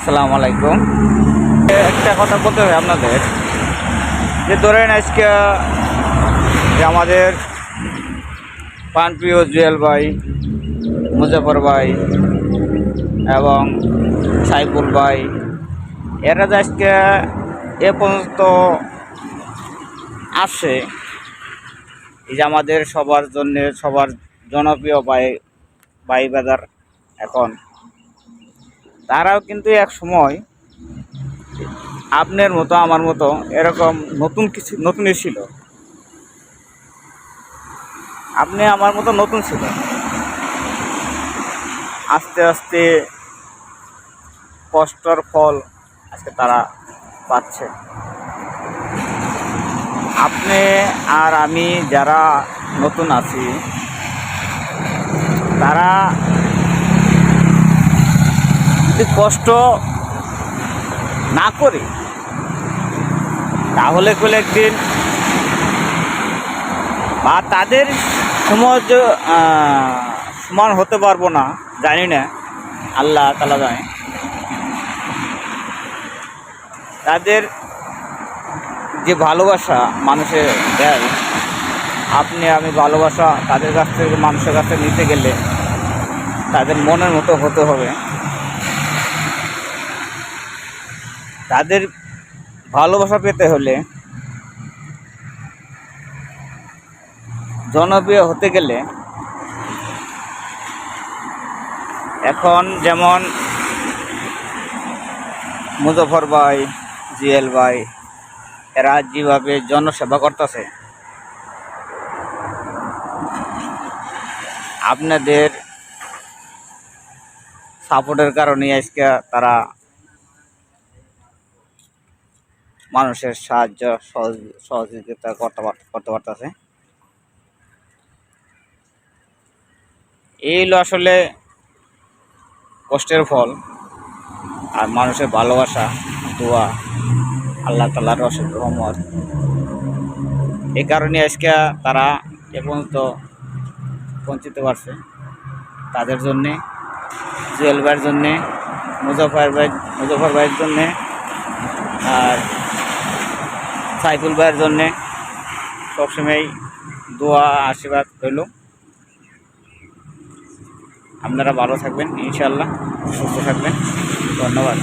আসসালামু আলাইকুম। একটা কথা বলতে হবে আপনাদের, যে ধরেন আজকে যে আমাদের প্রাণপ্রিয় জুয়েল ভাই, মুজাফর ভাই এবং সাইফুল ভাই, এরা যে আজকে এ পর্যন্ত আসে, এই যে আমাদের সবার জন্য, সবার জনপ্রিয় ভাই বাজার, এখন তারাও কিন্তু এক সময় আপনার মতো আমার মতো এরকম নতুনই ছিল। আপনি আমার মতো নতুন ছিল, আস্তে আস্তে কষ্টর ফল আজকে তারা পাচ্ছে। আপনি আর আমি যারা নতুন আছি, তারা যদি কষ্ট না করি তাহলে একদিন বা তাদের সমাজ সমান হতে পারবো না, জানি না, আল্লাহ তাআলা জানে। তাদের যে ভালোবাসা মানুষের দেয়, আপনি আমি ভালোবাসা তাদের কাছ থেকে, মানুষের কাছে নিতে গেলে তাদের মনের মতো হতে হবে। তাদের ভালোবাসা পেতে হলে, জনপ্রিয় হতে গেলে, এখন যেমন মুজাফর ভাই, জুয়েল ভাই, এরা যেভাবে জনসেবা করতেছে, আপনাদের সাপোর্টের কারণে আজকে তারা মানুষের সাহায্য সহযোগিতা করতে পারতেছে। এই হলো আসলে কষ্টের ফল, আর মানুষের ভালোবাসা, দোয়া, আল্লাহ তাআলার অশেষ রহমত। এই কারণে আজকে তারা এ পর্যন্ত পৌঁছতে পারছে। তাদের জন্যে, জুয়েল ভাইয়ের জন্যে, মুজাফর ভাইয়ের জন্যে, আর সাইফুল ভাইয়ের জন্যে সবসময় দোয়া আশীর্বাদ রইল। আপনারা ভালো থাকবেন, ইনশাআল্লাহ সুস্থ থাকবেন। ধন্যবাদ।